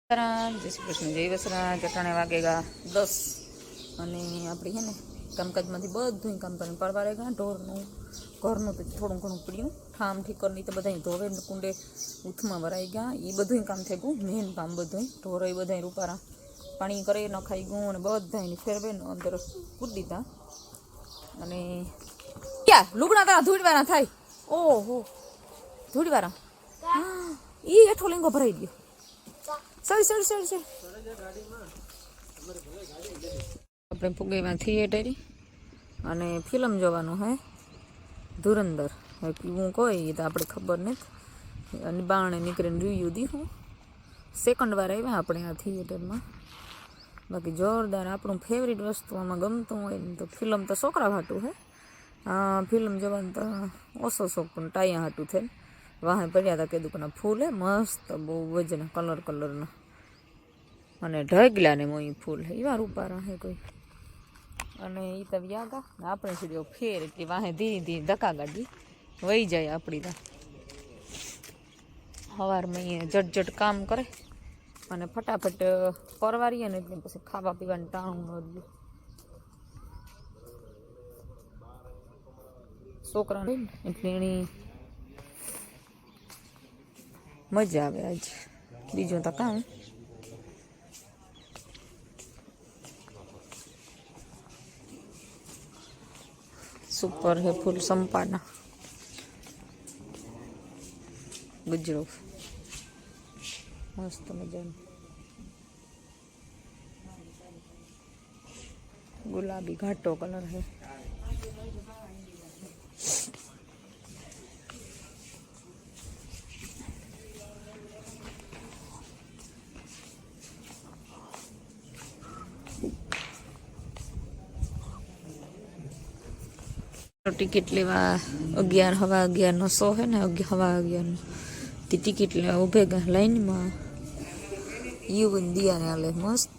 જય શ્રી કૃષ્ણ, જય વસરા. ચટાણે વાગેગા 10 અને આપણી હે ને કામકાજમાંથી બધું કામ કરીને પરવારે ગયા. ઢોરનું ઘરનું તો થોડું ઘણું પડ્યું, ઠામ ઠીકરની તો બધા ધોવે કુંડે ઉથમાં ભરાઈ ગયા. એ બધું કામ થઈ ગયું, મેન કામ બધું. ઢોરો એ બધા રૂપારા પાણી કરે નખાઈ ગયું અને બધા એની ફેરવે અંદર કૂદ દીધા. અને ક્યાં લુગડા તારા ધૂળવાળા થાય. ઓહો ધૂળવાળા એ હેઠો લીંગો ભરાઈ ગયો. આપણે ફુગેમાં થિયેટર અને ફિલ્મ જોવાનું હે ધુરંદર. હું કોઈ તો આપણે ખબર નથી. અને બાણે નીકળીને રિવ્યૂ દીધું. સેકન્ડ વાર આવ્યા આપણે આ થિયેટરમાં. બાકી જોરદાર. આપણું ફેવરિટ વસ્તુ આમાં ગમતું હોય ને તો ફિલ્મ તો છોકરા હાટું હે. ફિલ્મ જોવાનું તો ઓછો શોખ પણ ટાયા હાટું થઈને વાહે પડ્યા હતા. કે દુકાના ફૂલ હે મસ્ત, બહુ વજન કલરના અને ઢગલા ને મોઈ ફૂલ એવા રૂપારા હે કોઈ. અને એ તો વ્યાગા આપણે સીધો ફેર એટલે વાહે ધીરે ધીરે ધક્કા ગાડી વહી જાય આપણી તો. સવારમાં અહીંયા જટ કામ કરે અને ફટાફટ પરવારીએ ને એટલે પછી ખાવા પીવાનું ટાણું મળ્યું. છોકરા ને એટલે એની મજા આવે. આજ બીજું તો કામ સુપર હે ફૂલ સંપાના ગુજરો મસ્ત મજાનું ગુલાબી ઘાટો કલર હે. ટિકિટ લેવા 11:11 નો શો હે ને 11:11 નો ટિકિટ લેવા ઉભે ગયા લાઈનમાં. યુવન દિયાને હાલે મસ્ત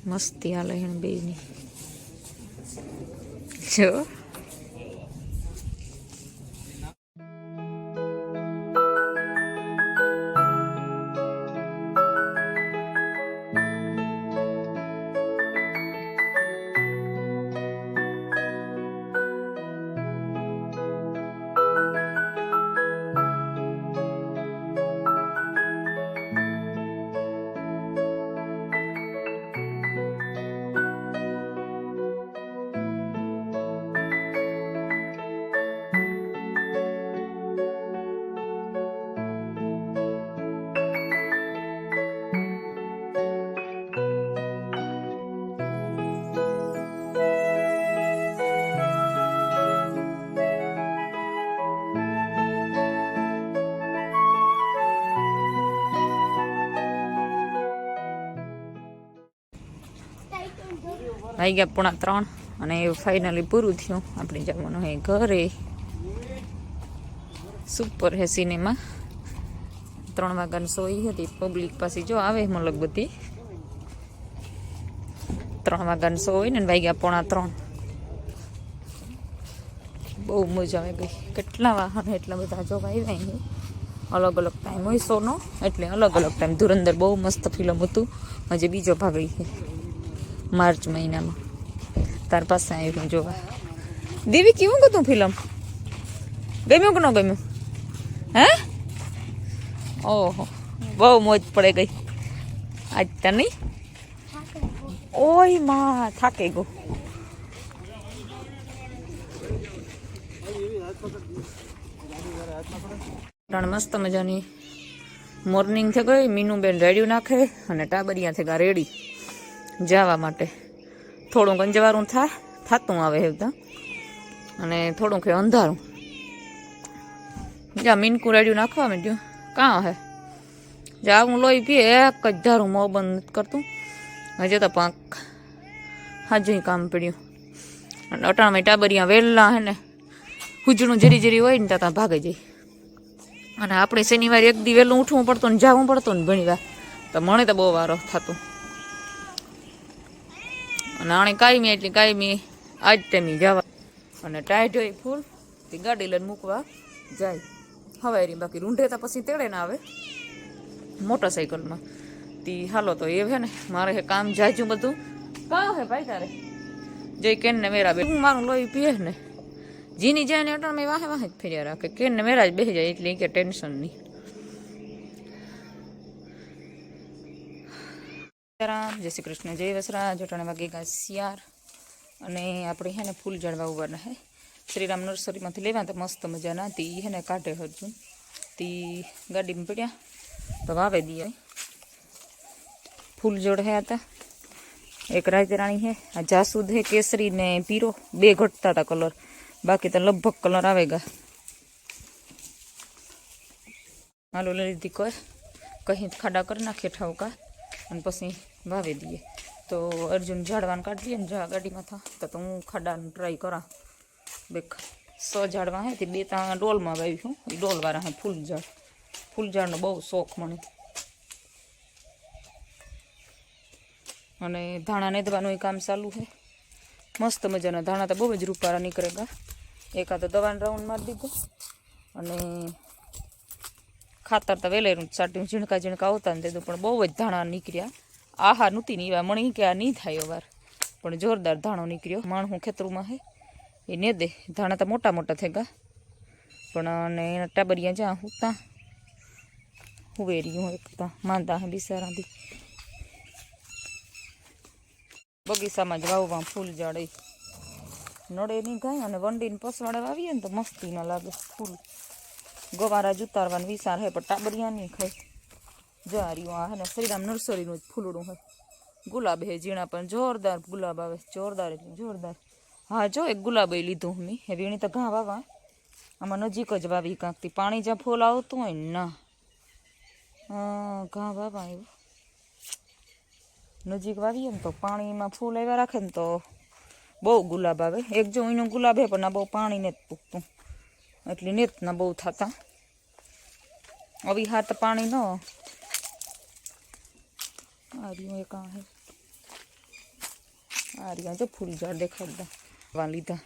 મસ્તી હાલે હે બેની જો. વાગ્યા 2:45 અને ફાઇનલી પૂરું થયું. આપણે જવાનું હે ઘરે. સુપર હે સિનેમા. 3 વાગ્યાની સોઈ હતી. પબ્લિક પાછી જો આવે મલક બધી. 3 વાગ્યાની સો હોય ને વાગ્યા 2:45. બહુ મજા આવે ગઈ. કેટલા વાહન એટલા બધા જોવા આવ્યા. અલગ અલગ ટાઈમ હોય શોનો એટલે અલગ અલગ ટાઈમ. ધુરંદર બહુ મસ્ત ફિલ્મ હતું. હજી બીજો ભાગ છે માર્ચ મહિનામાં. તાર પાસે આવ્યું જોવા. દેવી કેવું હતું ફિલ્મ? ગમ્યું કે ન ગમ્યું? હે ઓહો બહુ મોજ પડે ગઈ આજ તો નહીં. ઓય માં થાકી ગયો. મસ્ત મજાની મોર્નિંગ થઈ ગઈ. મીનુબેન રેડી નાખે અને ટાબરિયા થઈ ગયા રેડી જવા માટે. થોડુંક અંજવાળું થતું આવે હેવતા અને થોડુંક અંધારું. જા મીનકું રેડી નાખવા માંડ્યું. કાં હે જા હું લોહી પીએ એક જ ધારું મોં બંધ નથી કરતું. હજી તો પાંખ હાજુ કામ પડ્યું. અને અટાણામાં ટાબરિયા વહેલા હે ને હુજણું જરી જરી હોય ને ત્યાં ભાગે જાય. અને આપણે શનિવારે એક દી વહેલું ઉઠવું પડતું ને જવું પડતું ને ઘણી વાર તો મને તો બહુ વારો થતું. અને આણે કાયમી એટલે કાયમી આજ ટાઈમે જવા અને ટાઈટ હોય ફૂલ તે ગાડી લઈને મૂકવા જાય હવારી. બાકી રૂંઢે તો પછી તેડે ના આવે મોટરસાઇકલમાં. તી હાલો તો એ હે ને મારે હે કામ જાજુ બધું કાં હે ભાઈ તારે જઈ કેન ને મેરા બે હું મારું લોહી પીએ ને જીની જાય ને અટણ મેં વાહે વાહે જ ફેર્યા રાખે કેન ને મેરા જ બેસી જાય એટલે કે ટેન્શન નહીં. રામ જય શ્રી કૃષ્ણ જય વસરા જોટાણે વાગે ગા શિયાર અને આપણે હે ને ફૂલ ઝાડવા ઉવાના હે શ્રીરામ નર્સરીમાંથી લેવા તો મસ્ત મજાના તી હે ને કાઢે હજુ તી ગાડીમાં પડ્યા તો વાવે દઈએ. ફૂલ જોડ હે હતા એક રાજરાણી હે આ જાસૂદ હે કેસરી ને પીરો બે ઘટતા હતા કલર બાકી તો લગભગ કલર આવેગા. હાલો લઈ લીધી કોઈ કहीं ખાડા કરી નાખીએ ઠાવકા અને પછી વાવી દઈએ. તો અર્જુન ઝાડવાને કાઢી લઈએ ને ગાડીમાં થા તો હું ખાડાને ટ્રાય કરા. બે 100 ઝાડવા હે તે 2-3 ડોલમાં વાવી હું એ ડોલવાળા હે ફૂલ ઝાડનો બહુ શોખ મને. અને ધાણા નેદવાનું કામ ચાલુ છે મસ્ત મજાના ધાણા તો બહુ જ રૂપારા નીકળેગા. એકાદ દવાનો રાઉન્ડ મારી દીધો અને ખાતર તો વેલેરું સાટ્યું ઝીણકા આવતા ને દીધું પણ બહુ જ ધાણા નીકળ્યા. આહા નહોતી ની એવા મણી કે આ નહીં થાય વાર પણ જોરદાર ધાણો નીકળ્યો. માણું ખેતરમાં હે એ ને દે ધાણા તો મોટા મોટા થઈ ગયા પણ અને એના ટાબરિયા જ્યાં હુતા હુવેર્યું એકતા માંદા હે બિસારાથી. બગીચામાં જ વાવવા ફૂલ ઝાડે નડે નહીં ગાય અને વંડીને પસવાડે વાવીએ ને તો મસ્તી ના લાગે. ફૂલ ગવારા જ ઉતારવાનું વિચાર હે પણ ટાબરિયા નહીં ખાય. જા રહ્યું આ હે ને શ્રીરામ નર્સરીનું જ ફૂલડું હોય ગુલાબ હે ઝીણા પણ જોરદાર ગુલાબ આવે જોરદાર એટલે જોરદાર. હા જો એક ગુલાબ એ લીધું મેં હે વીણી તો ઘા વાવા આમાં નજીક જ વાવી કાંકથી પાણી જ્યાં ફૂલ આવતું હોય ને ના ઘા વાવા એવું નજીક વાવીએ ને તો પાણીમાં ફૂલ આવ્યા રાખે ને તો બહુ ગુલાબ આવે. એક જો એનું ગુલાબ હે પણ આ બહુ પાણી નથી પૂગતું એટલે નેત ના બહુ થતા આવી હાથ પાણી ન આ રહ્યું એક હે આ રહ્યા જો ફૂલ ઝાડ દેખાડતા વા લીધા.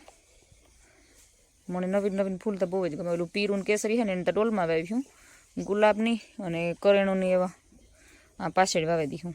મને નવીન ફૂલ તો બહુ જ ગમે. ઓલું પીરું ને કેસરી છે ને એને તો ડોલમાં વાવ્યું ગુલાબની અને કરેણુંની એવા આ પાછળ વાવી દીધું.